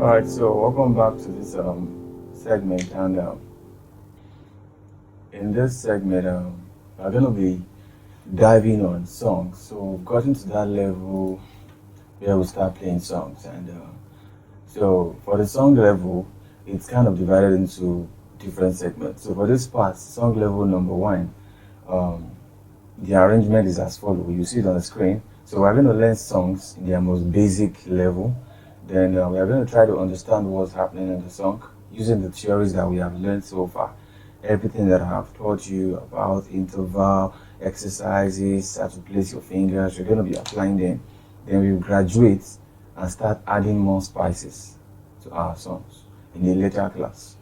Alright, so welcome back to this segment, and in this segment, we're gonna be diving on songs. So we've gotten to that level where we start playing songs, and so for the song level, it's kind of divided into different segments. So for this part, song level number one, um, the arrangement is as follows. You see it on the screen. So we're going to learn songs in their most basic level. Then we are going to try to understand what's happening in the song using the theories that we have learned so far. Everything that I have taught you about interval, exercises, how to place your fingers, you're going to be applying them. Then we graduate and start adding more spices to our songs in a later class.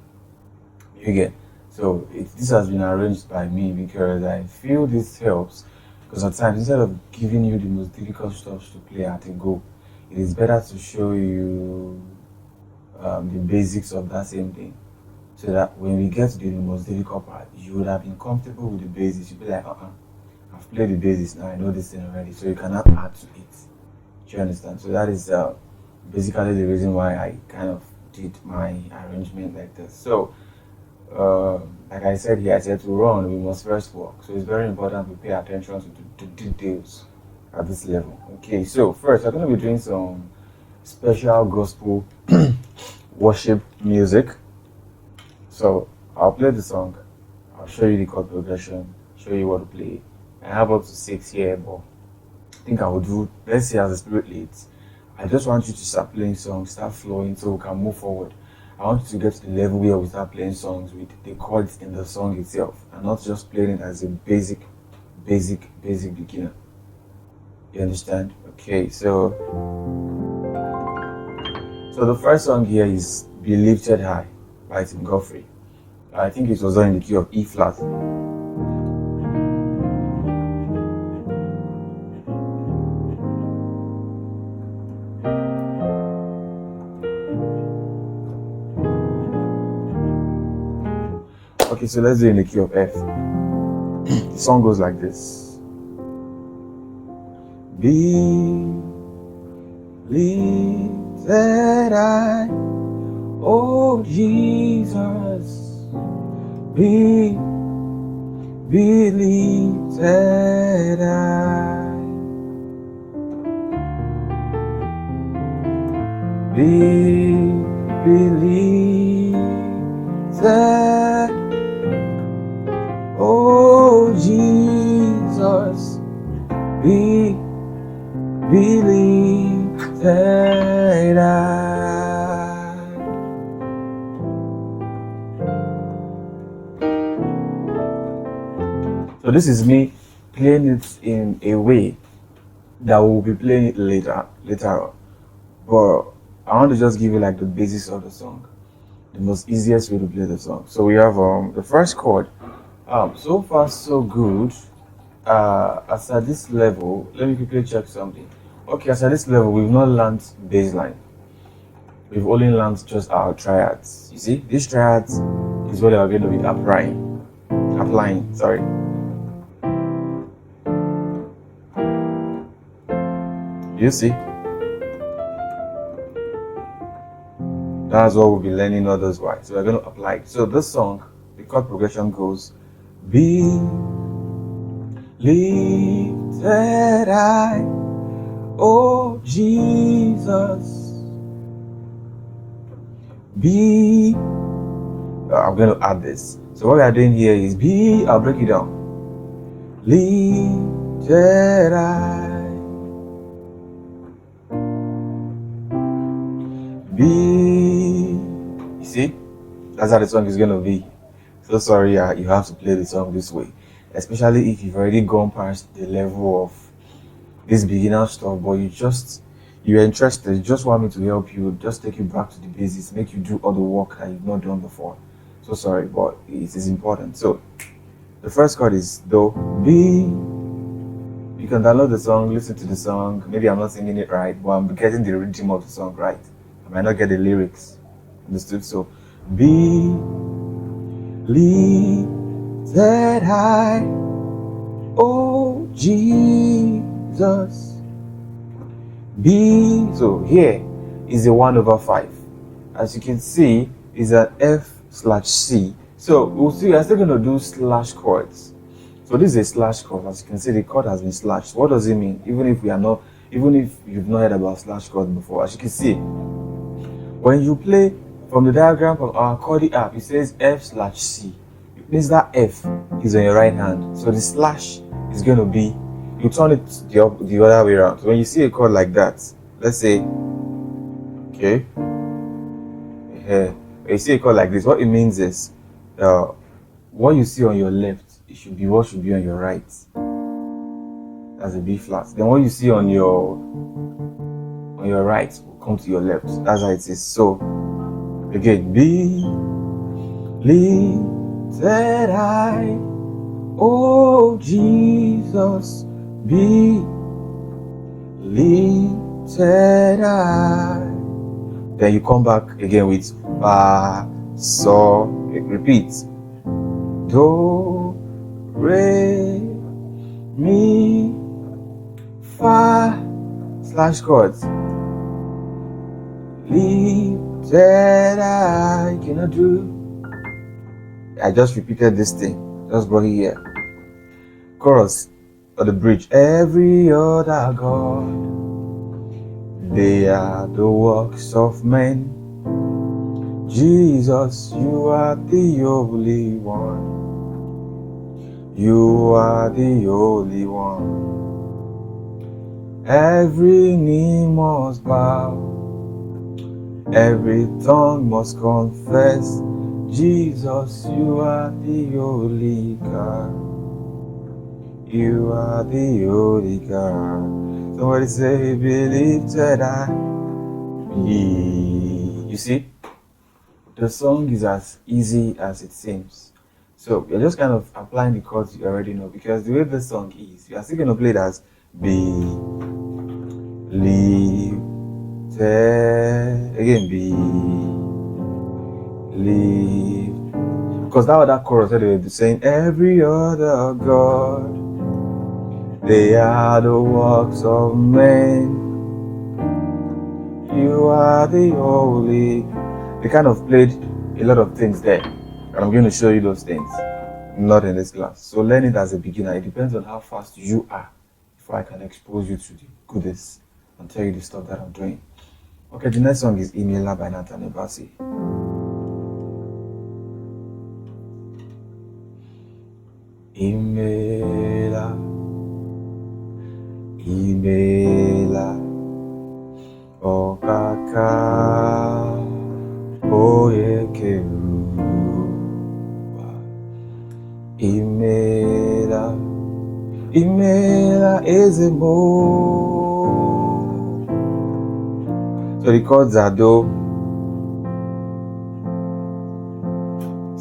You get? So this has been arranged by me because I feel this helps. Because at times, instead of giving you the most difficult stuff to play at a go, it is better to show you the basics of that same thing. So that when we get to the most difficult part, you would have been comfortable with the basics. You'd be like, I've played the basics now, I know this thing already. So you cannot add to it. Do you understand? So that is basically the reason why I kind of did my arrangement like this. So like I said here, I said to run, we must first walk. So it's very important to pay attention to the details at this level. Okay, so first, I'm going to be doing some special gospel worship music. So I'll play the song, I'll show you the chord progression, show you what to play. I have up to 6 here, but I think I will do, let's see as the spirit leads. I just want you to start playing songs, start flowing so we can move forward. I want you to get to the level where we start playing songs with the chords in the song itself and not just playing it as a basic beginner. You understand? Okay, so the first song here is Be Lifted High by Tim Godfrey. I think it was done in the key of E flat. Okay, so let's do it in the key of F. The song goes like this. Be lifted high, oh Jesus. Be lifted high. Be lifted, oh Jesus, be lifted high. So this is me playing it in a way that we'll be playing it later on. But I want to just give you like the basics of the song, the most easiest way to play the song. So we have the first chord. So far so good. As at this level, let me quickly check something. Okay, as at this level, we've not learned bass line. We've only learned just our triads. You see, these triads is what we are going to be applying. Sorry. You see, that's what we'll be learning otherwise. So we're going to apply it. So this song, the chord progression goes, be lifted high, oh Jesus. I'm going to add this. So what we are doing here is I'll break it down. Lifted high. You see, that's how the song is going to be. So sorry, you have to play the song this way, especially if you've already gone past the level of this beginner stuff, but you're interested, you just want me to help you, just take you back to the basics, make you do all the work that you've not done before. So sorry, but it is important. So the first chord is Do, B. You can download the song, listen to the song. Maybe I'm not singing it right, but I'm getting the rhythm of the song right. I might not get the lyrics. Understood? So be lifted high, oh Jesus. So here is a 1/5. as you can see, is an F/C. So we're still going to do slash chords. So this is a slash chord. As you can see, the chord has been slashed. What does it mean? Even if you've not heard about slash chords before, as you can see, when you play from the diagram of our chord app, it says F/C. It means that F is on your right hand. So the slash is going to be, you turn it the other way around. So when you see a chord like that, let's say, okay, when you see a chord like this, what it means is, what you see on your left, it should be what should be on your right. That's a B flat. Then what you see on your right will come to your left. That's how it is. So again, be lifted high, oh Jesus, be lifted high. Then you come back again with fa, so, repeat, do, re, mi, fa, slash chords, lifted high. Cannot do. I just repeated this thing. Just brought it here. Chorus or the bridge. Every other God, they are the works of men. Jesus, you are the only one. You are the only one. Every knee must bow, every tongue must confess, Jesus, you are the only God. You are the only God. Somebody say, believe that I be. You see, the song is as easy as it seems. So you're just kind of applying the chords you already know, because the way the song is, you are still going to play it as be, live, again, be, live. Because that other chorus that they were saying, every other God, they are the works of men. You are the only. They kind of played a lot of things there, and I'm going to show you those things. Not in this class. So learn it as a beginner. It depends on how fast you are before I can expose you to the goodness and tell you the stuff that I'm doing. Okay, the next song is Imela by Nathan Ebasi. Imela, Imela, O Kaka, Oyekeruwa. Imela, Imela Ezemo. So the chords are Do,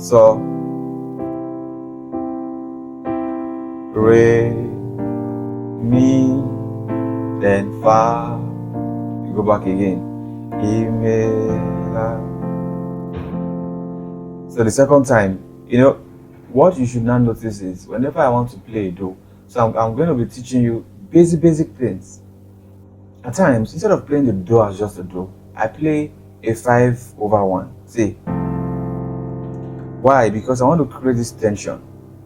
So, Re, Mi, then Fa. You go back again. Imela. So the second time, what you should now notice is whenever I want to play a Do, so I'm going to be teaching you basic things. At times, instead of playing the Do as just a Do, I play a 5/1. See? Why? Because I want to create this tension.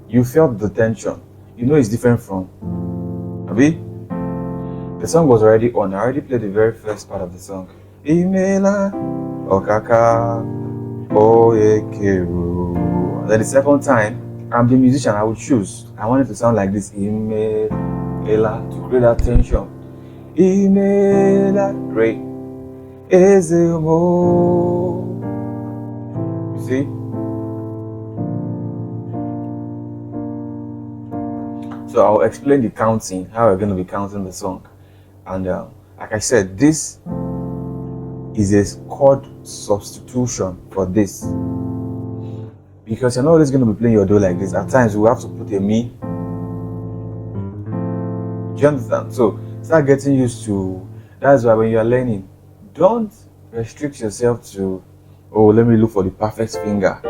You felt the tension. You know it's different from Abi? The song was already on. I already played the very first part of the song. Imela, Okaka, Oyekeru. Then the second time, I'm the musician. I would choose. I want it to sound like this. Imela, to create that tension. Imela, Re, Ezemo. You see? So I'll explain the counting, how we're going to be counting the song. And like I said, this is a chord substitution for this. Because you're not always going to be playing your Do like this. At times, we have to put a Mi. Do you understand? So start getting used to. That's why when you're learning, don't restrict yourself to, oh, let me look for the perfect finger.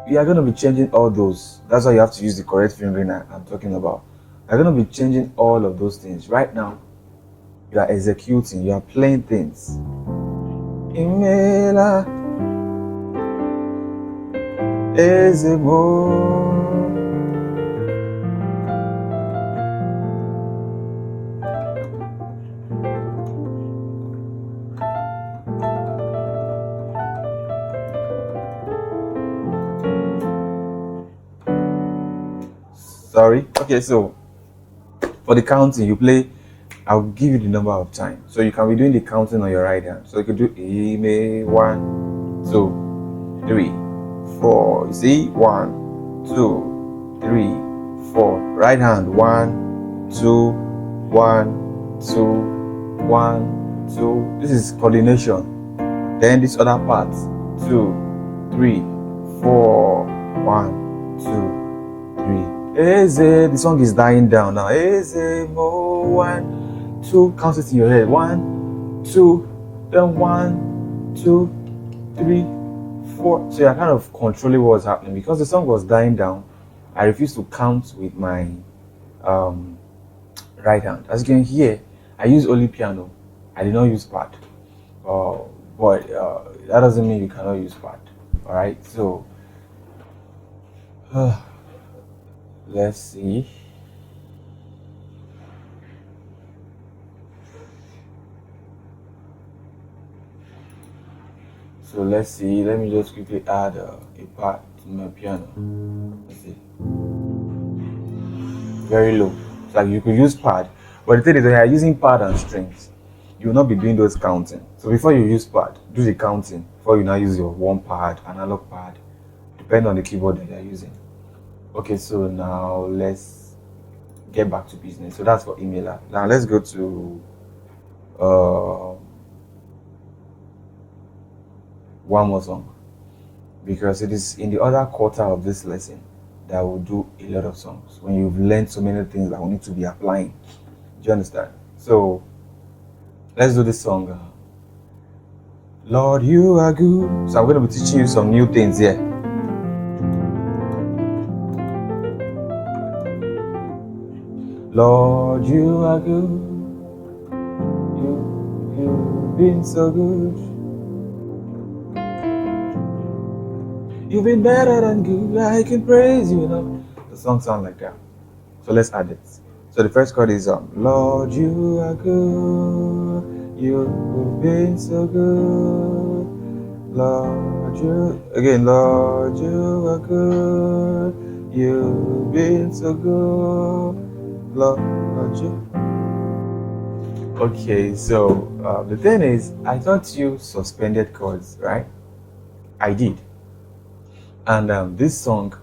You are going to be changing all those. That's why you have to use the correct fingering I'm talking about. You're going to be changing all of those things. Right now, you are executing, you are playing things. Imela, Ezemo. Sorry. Okay, so for the counting, you play. I'll give you the number of time, so you can be doing the counting on your right hand. So you could do Ime 1, 2, 3, 4. You see 1, 2, 3, 4. Right hand 1, 2, 1, 2, 1, 2. This is coordination. Then this other part 2, 3, 4. 1, 2, 3. Eze, the song is dying down now. Eze mo 1, 2. Count it in your head. 1, 2. Then 1, 2, 3, 4. So you're kind of controlling what's happening because the song was dying down. I refused to count with my right hand. As you can hear, I use only piano. I did not use pad. But that doesn't mean you cannot use pad. All right. So let's see. So let's see. Let me just quickly add a pad to my piano. Let's see. Very low. It's like you could use pad, but the thing is, when you're using pad and strings, you will not be doing those counting. So before you use pad, do the counting before you now use your one pad, analog pad, depending on the keyboard that you're using. Okay, so now let's get back to business. So that's for Imela. Now let's go to one more song, because it is in the other quarter of this lesson that will do a lot of songs when you've learned so many things that we need to be applying. Do you understand? So let's do this song. Lord, you are good. So I'm going to be teaching you some new things here. Lord, you are good. You've been so good. You've been better than good. I can praise you enough. The song sounds like that. So let's add it. So the first chord is Lord, you are good. You've been so good. Lord, Lord, you are good. You've been so good. Lord, you. Okay, so the thing is, I taught you suspended chords, right? I did. And this song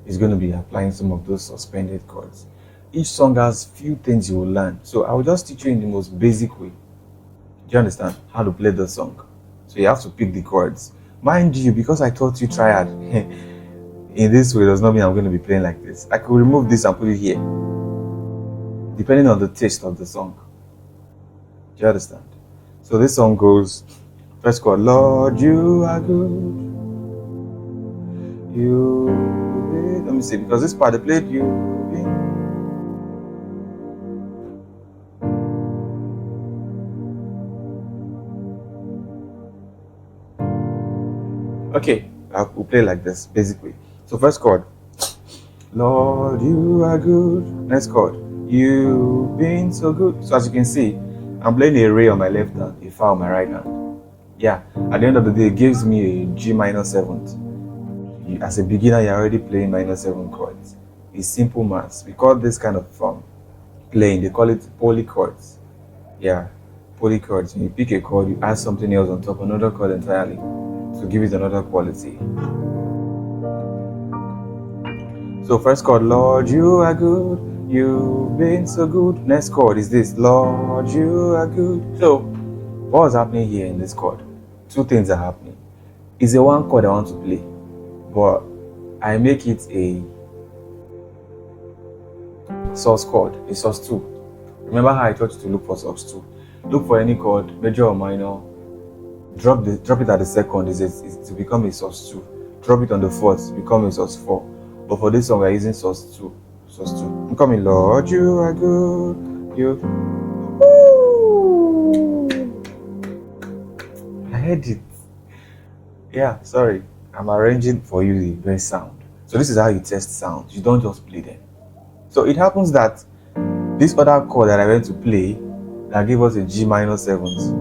is going to be applying some of those suspended chords. Each song has few things you will learn. So I will just teach you in the most basic way. Do you understand how to play the song? So you have to pick the chords. Mind you, because I taught you triad in this way does not mean I'm going to be playing like this. I could remove this and put it here, depending on the taste of the song. Do you understand? So this song goes, first chord, Lord, you are good. Let me see, because this part I played you. Okay, we'll play like this, basically. So first chord, Lord, you are good. Next chord, you've been so good. So as you can see, I'm playing a re on my left hand, a fa on my right hand. Yeah, at the end of the day, it gives me a G minor 7th. As a beginner, you're already playing minor 7 chords. It's simple maths. We call this kind of playing, they call it polychords. Yeah, polychords. When you pick a chord, you add something else on top, another chord entirely, to give it another quality. So first chord, Lord, you are good. You've been so good. Next chord is this, Lord, you are good. So what was happening here in this chord? Two things are happening. It's a one chord I want to play, but I make it a sus chord, a sus2. Remember how I taught you to look for sus2? Look for any chord, major or minor, drop it at the second is to become a sus2. Drop it on the fourth, become a sus4. But for this song, we're using sus2. I'm coming, Lord, you are good. heard it. Yeah, sorry. I'm arranging for you the best sound. So this is how you test sounds. You don't just play them. So it happens that this other chord that I went to play that gave us a G minor seventh.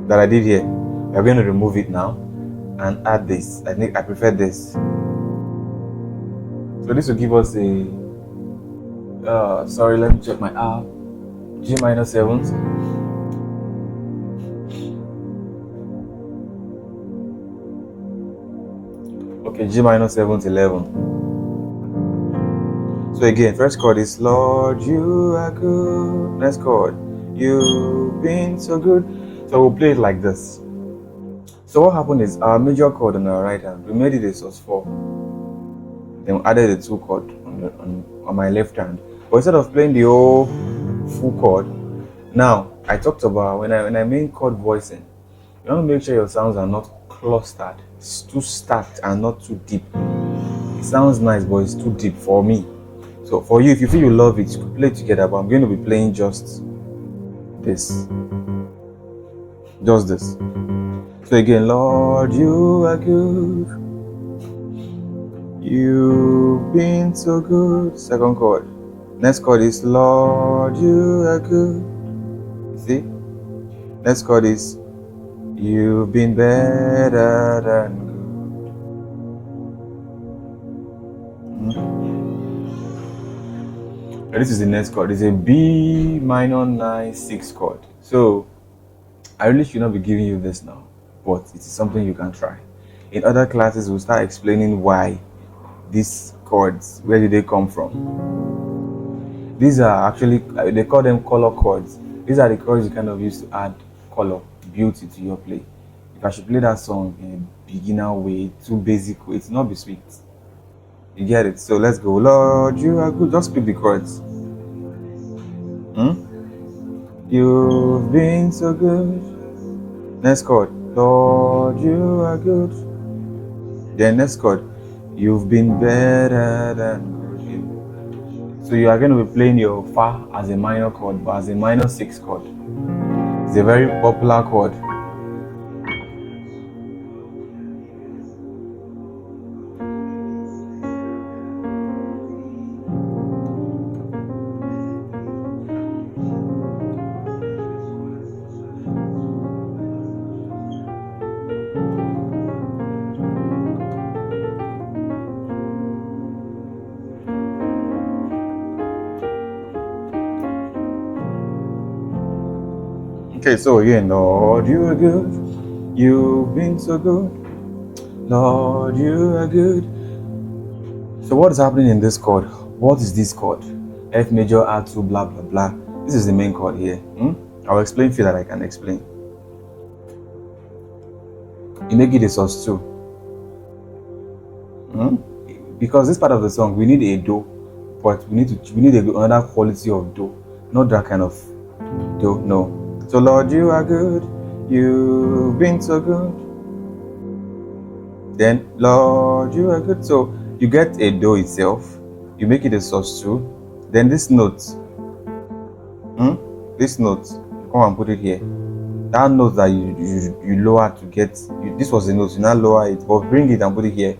That I did here. We're going to remove it now and add this. I think I prefer this. So this will give us a sorry, let me check my app. G minor seventh. Okay, G minor seventh 11. So again, first chord is Lord, you are good. Next chord, you've been so good. So we'll play it like this. So what happened is our major chord on our right hand, we made it a sus4. Then we added the 2 chord on my left hand. But instead of playing the whole full chord, now I talked about when I mean chord voicing, you want to make sure your sounds are not clustered. It's too stacked and not too deep. It sounds nice, but it's too deep for me. So for you, if you feel you love it, you could play it together, but I'm going to be playing just this. Just this. So again, Lord, you are good. You've been so good. Second chord. Next chord is Lord, you are good. See? Next chord is you've been better than good. And this is the next chord. It's a B minor 9 6 chord. So I really should not be giving you this now, but it is something you can try. In other classes, we'll start explaining why these chords, where did they come from. These are actually, they call them color chords. These are the chords you kind of use to add color, beauty to your play. If I should play that song in a beginner way, too basic way, it's not be sweet. You get it? So let's go. Lord, you are good. Just pick the chords. You've been so good. Next chord. Lord, you are good. Then next chord. You've been better than good. So you are going to be playing your Fa as a minor chord, but as a minor 6 chord. It's a very popular chord. Okay, so again, Lord, you are good. You've been so good. Lord, you are good. So what is happening in this chord? What is this chord? F major, R2, blah, blah, blah. This is the main chord here. I'll explain so that I can explain. You make it a sus2. Because this part of the song, we need a do, but we need another quality of do, not that kind of do, no. So Lord, you are good. You've been so good. Then Lord, you are good. So you get a do itself, you make it a sus2. Then this note, this note, you come and put it here. That note that you lower to get, this was the note, you now lower it, but bring it and put it here.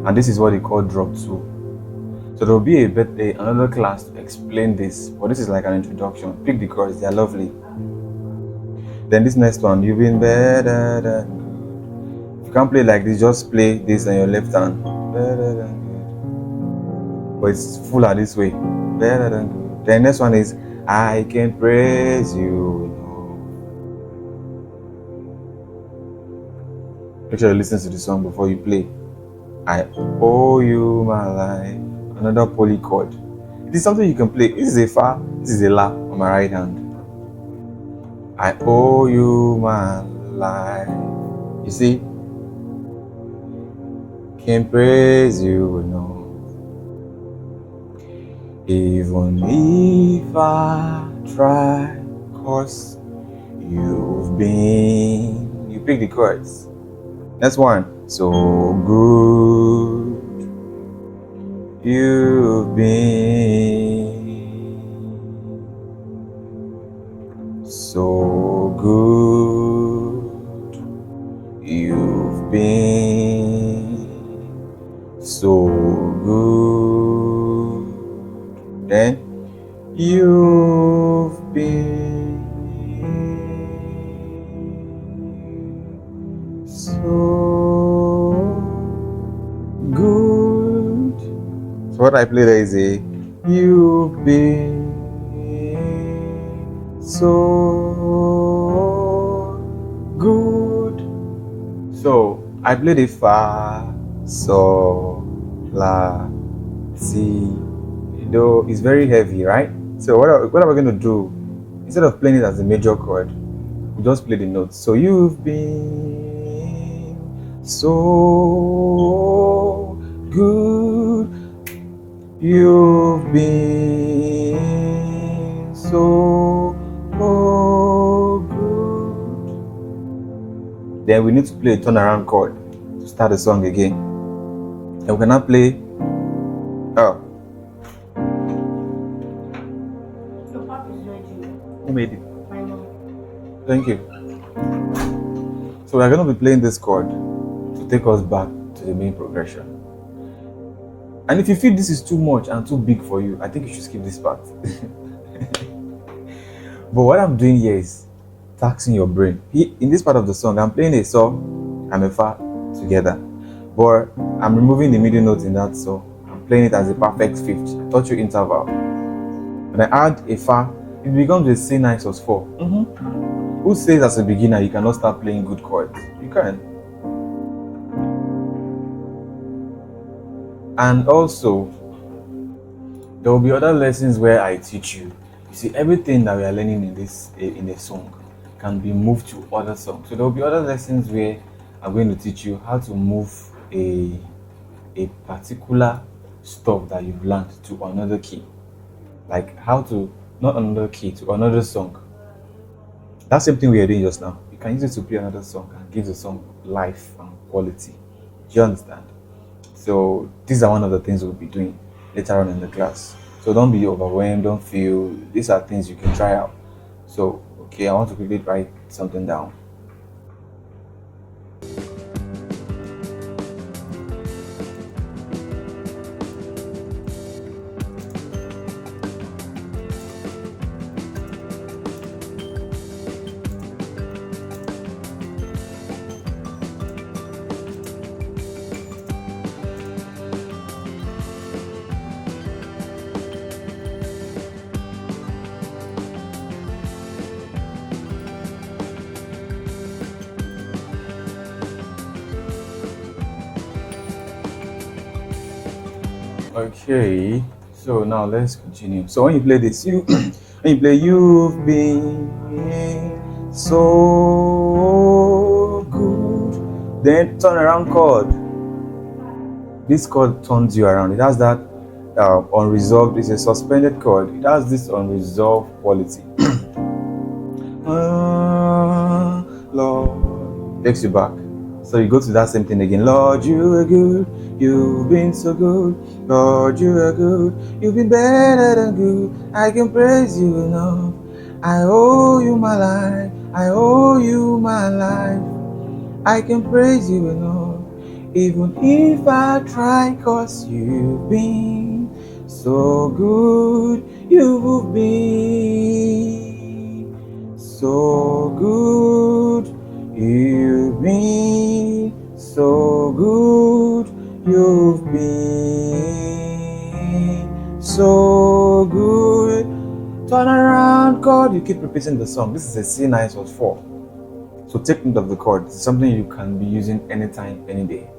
And this is what they call drop 2. So there will be another class to explain this, but this is like an introduction. Pick the chords, they are lovely. Then this next one, you've been better than good. If you can't play like this, just play this on your left hand. Better than good. But it's fuller this way. Better than good. Then next one is, I can praise you. Make sure you listen to the song before you play. I owe you my life. Another poly chord. It is something you can play. This is a Fa, this is a La on my right hand. I owe you my life. You see? Can praise you, even if I try, 'cause you've been. You pick the chords. Next one. So good you've been. so good. You've been so good. Then you've been so good. So what I play there is a you've been so good. So I played a fa, so, la, si. Though it's very heavy, right? So what are we going to do? Instead of playing it as a major chord, we just play the notes. So you've been so good. You've been so good. Then we need to play a turnaround chord to start the song again. And we cannot play. Oh. Who made it? My mom. Thank you. So we're going to be playing this chord to take us back to the main progression. And if you feel this is too much and too big for you, I think you should skip this part. But what I'm doing here is taxing your brain. In this part of the song, I'm playing a saw and a fa together, but I'm removing the middle note in that saw. I'm playing it as a perfect fifth. I taught you interval. When I add a fa, it becomes a C nice sus 4. Who says as a beginner you cannot start playing good chords? You can. And also, there will be other lessons where I teach you. You see, everything that we are learning in a song can be moved to other songs. So there will be other lessons where I'm going to teach you how to move a particular stuff that you've learned to another key, like how to not another key to another song. That same thing we are doing just now. You can use it to play another song and give the song life and quality. Do you understand? So these are one of the things we'll be doing later on in the class. So don't be overwhelmed, don't feel, these are things you can try out. So, okay, I want to quickly write something down. Okay, so now let's continue. So when you play this, when you play you've been so good, then turn around chord. This chord turns you around. It has that unresolved, it's a suspended chord. It has this unresolved quality. Lord, takes you back. So you go to that same thing again. Lord, you are good. You've been so good. Lord, you are good. You've been better than good. I can praise you enough. I owe you my life. I owe you my life. I can praise you enough. Even if I try, 'cause you've been so good. You've been so good. You've been so good. You've been so good. Turn around, God. You keep repeating the song. This is a C nice sus 4. So take note of the chord. It's something you can be using anytime, any day.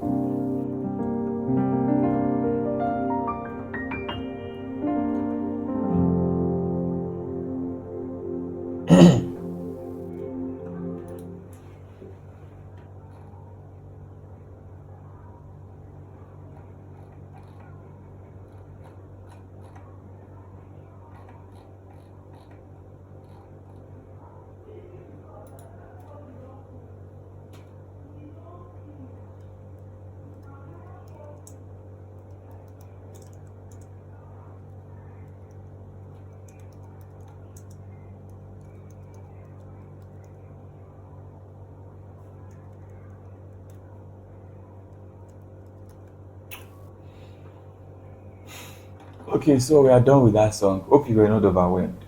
Okay, so we are done with that song. Hope you were not overwhelmed.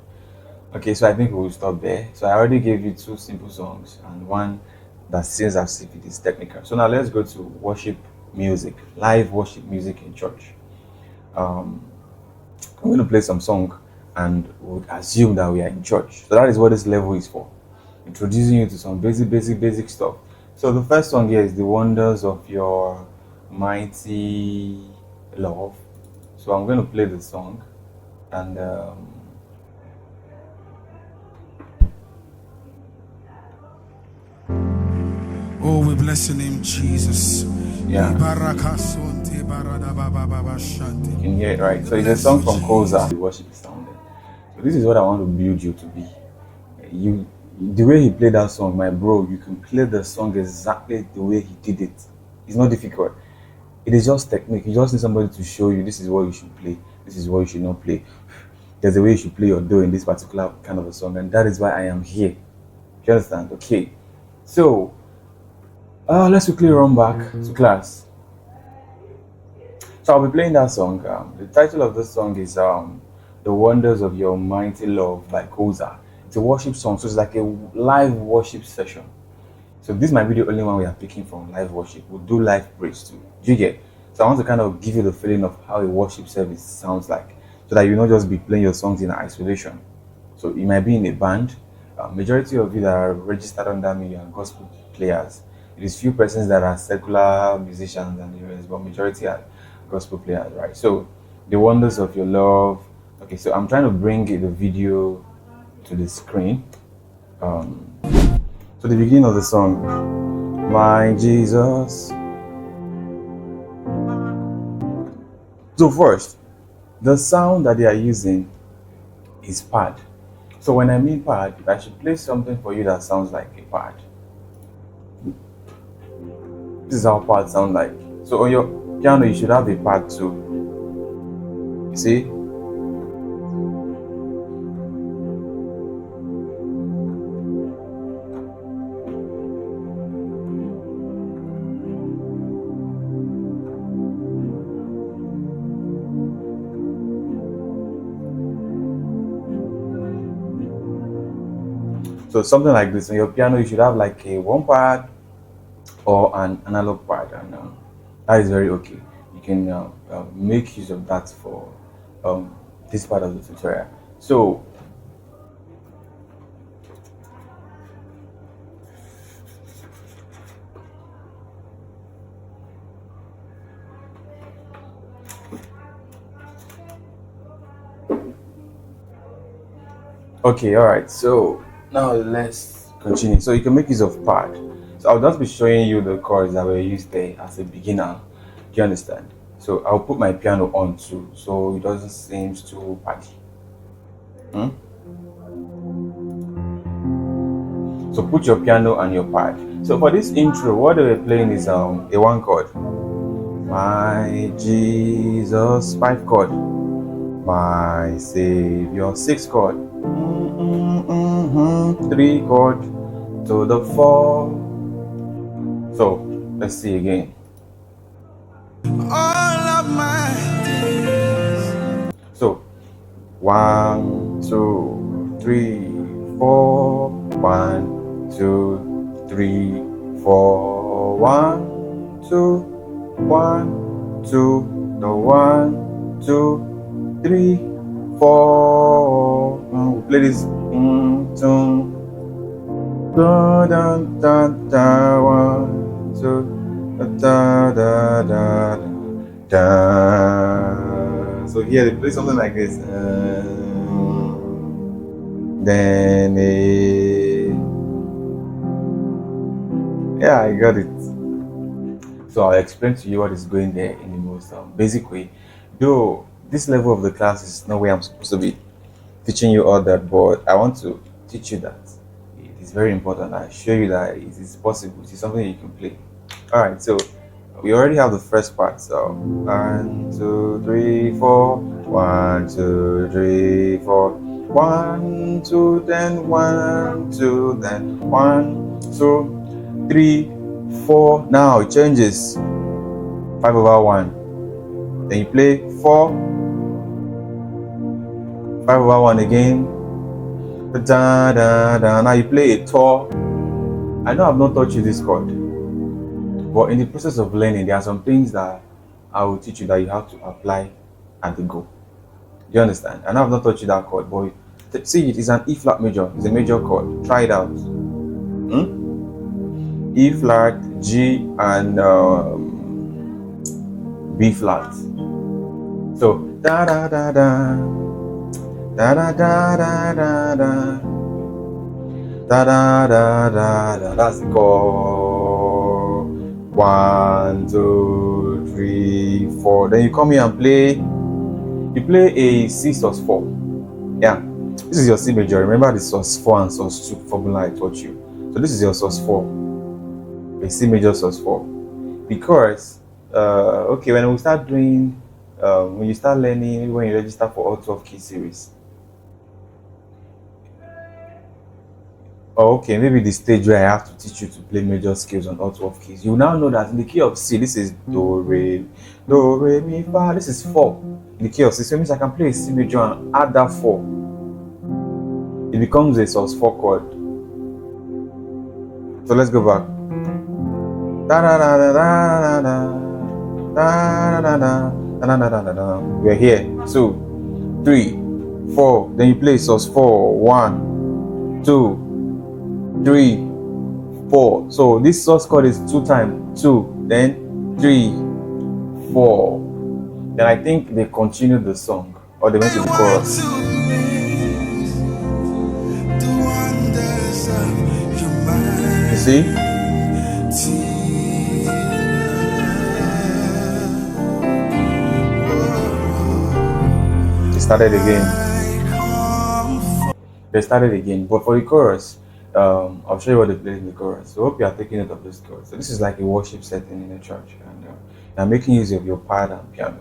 Okay, so I think we'll stop there. So I already gave you two simple songs and one that seems as if it is technical. So now let's go to worship music, live worship music in church. Um, I'm going to play some song and would assume that we are in church. So that is what this level is for. Introducing you to some basic stuff. So the first song here is The Wonders of Your Mighty Love. So I'm going to play the song and Oh, we bless your name, Jesus. yeah, you can hear it right. So it's a song from Koza. The worship is sounded. So this is what I want to build you to be. You, the way he played that song, my bro, you can play the song exactly the way he did it. It's not difficult. It is just technique. You just need somebody to show you this is what you should play, this is what you should not play. There's a way you should play your do in this particular kind of a song, and that is why I am here. Do you understand? Okay. So let's quickly run back to class. So I'll be playing that song. The title of this song is "The Wonders of Your Mighty Love" by Koza. It's a worship song, so it's like a live worship session. So this might be the only one we are picking from live worship. We'll do live praise too. Do you get? So I want to kind of give you the feeling of how a worship service sounds like, so that you not just be playing your songs in isolation. So it might be in a band. Majority of you that are registered under me are gospel players. It is few persons that are secular musicians and the rest, but majority are gospel players, right? So the wonders of your love. Okay, so I'm trying to bring the video to the screen. So the beginning of the song, my Jesus. So first, the sound that they are using is pad. So when I mean pad, if I should play something for you that sounds like a pad, this is how pad sound like. So on your piano, you should have a pad too. You see? So something like this on your piano, you should have like a one pad or an analog pad, and that is very okay. You can make use of that for um, this part of the tutorial. So okay, all right. So now let's continue. So you can make use of pad. So I'll just be showing you the chords that were used there as a beginner. Do you understand? So I'll put my piano on too, so it doesn't seem too patchy. Hmm? So put your piano and your pad. So for this intro, what they were playing is a one chord. My Jesus, 5 chord. My Savior, 6 chord. 3 chord to the 4. So let's see again. All of my days. So 1, 2, 3, 4. 1, 2, 3, 4. 1, 2, 1, 2. The 1, 2, 3, 4. We'll play this. Two. Da da da da. 1, 2. Da da da da da. So here they play something like this. Then yeah, I got it. So I'll explain to you what is going there in the most basic way. Though this level of the class is not where I'm supposed to be teaching you all that, but I want to teach you that it is very important. I show you that it is possible. It is something you can play. All right, so we already have the first part. So 1, 2, 3, 4. 1, 2, 3, 4. 1, 2, then 1, 2, then 1, 2, 3, 4. Now it changes. 5/1. Then you play 4, 5/1 again. Da, da, da. Now you play a tour. I know I've not taught you this chord, but in the process of learning, there are some things that I will teach you that you have to apply at the go. Do you understand? I know I've not taught you that chord, but see, it is an E flat major. It's a major chord. Try it out. E flat, G, and B flat. So da da da da da da da da da da da da da da. That's the chord. 1, 2, 3, 4. Then you come here and play. You play a C sus4. Yeah, this is your C major. Remember the sus4 and sus2 formula I taught you. So this is your sus4, a C major sus4. Because okay, when we start doing when you start learning, when you register for all 12 key series. Oh, okay, maybe the stage where I have to teach you to play major scales on all 12 keys. You now know that in the key of C, this is do, re, mi, fa. This is 4 in the key of C. So it means I can play a C major and add that 4. It becomes a sus4 chord. So let's go back. Da da da da da da da da da da da da da. We're here. 2, 3, 4. Then you play sus4. 1, 2, 3, 4. So this sus chord is 2 times 2, then 3, 4. Then I think they continued the song, or they went to the chorus. You see? They started again. But for the chorus, I'll show you what they played in the chorus. So I hope you are taking note of this chorus. So this is like a worship setting in a church, and I'm making use of your pad and piano.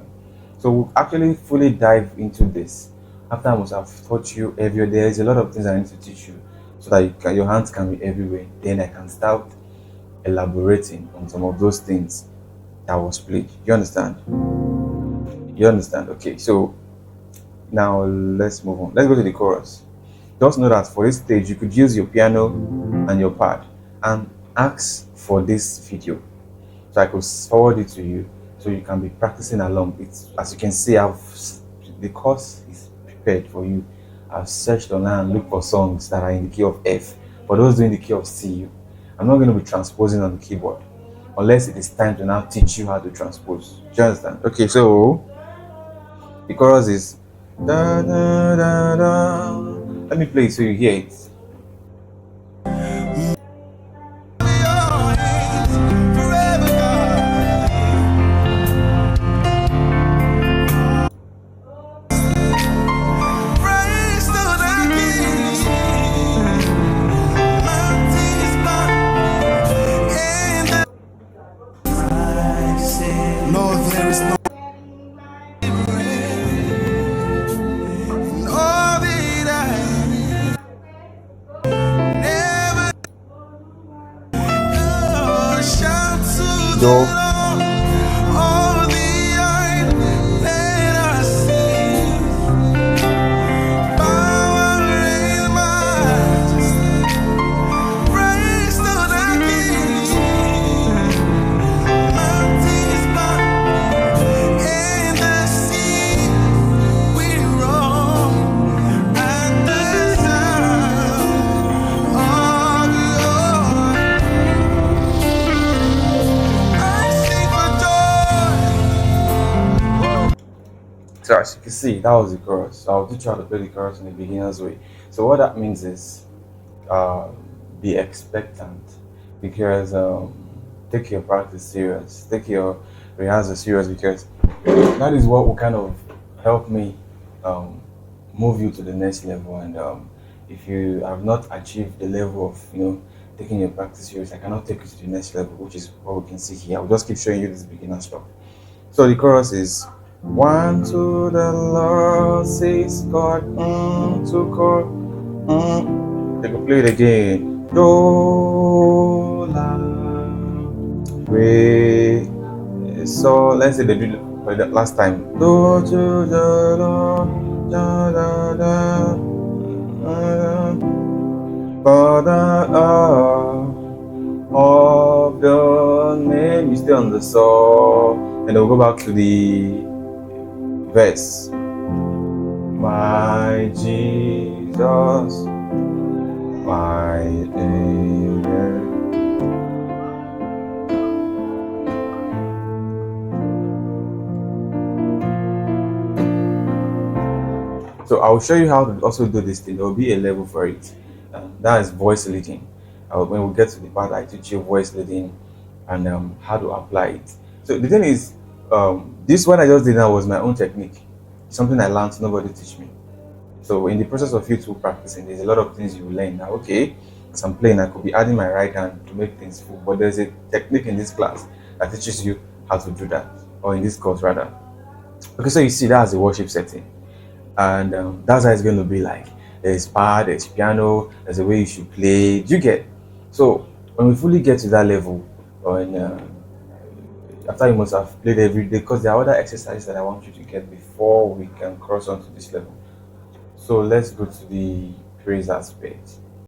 So we'll actually fully dive into this after I must have taught you everywhere. There is a lot of things I need to teach you so that your hands can be everywhere. Then I can start elaborating on some of those things that was played. You understand? You understand? Okay, so now let's move on. Let's go to the chorus. Just know that for this stage, you could use your piano and your pad and ask for this video. So I could forward it to you so you can be practicing along. It's, as you can see, the course is prepared for you. I've searched online and looked for songs that are in the key of F. For those doing the key of C, I'm not going to be transposing on the keyboard unless it is time to now teach you how to transpose. Do you understand? Okay, so the chorus is da da da da. Let me play it so you hear it. Do. So as you can see, that was the chorus. So I'll teach you how to play the chorus in the beginner's way. So what that means is be expectant, because take your practice serious, take your rehearsal serious, because that is what will kind of help me move you to the next level. And if you have not achieved the level of taking your practice serious, I cannot take you to the next level, which is what we can see here. I'll just keep showing you this beginner stuff. So the chorus is 1 to the Lord, 6 chord, to chord, They can play it again. Do, la, re, so let's say they do it for the last time. Do to the Lord, Da, da, da, da, for the of the name. You stay on the saw, and then we'll go back to the verse. My Jesus, my Savior. So I'll show you how to also do this thing. There will be a level for it. That is voice leading. When we get to the part, I teach you voice leading and how to apply it. So the thing is, this one I just did now was my own technique. Something I learned, nobody teach me. So in the process of you two practicing, there's a lot of things you will learn. Now, okay, as I'm playing, I could be adding my right hand to make things full, but there's a technique in this class that teaches you how to do that, or in this course rather. Okay, so you see that's the worship setting, and that's how it's going to be like. There's bar, there's piano, there's a way you should play. Do you get? So when we fully get to that level, or after you must have played every day, because there are other exercises that I want you to get before we can cross on to this level. So let's go to the praise aspect.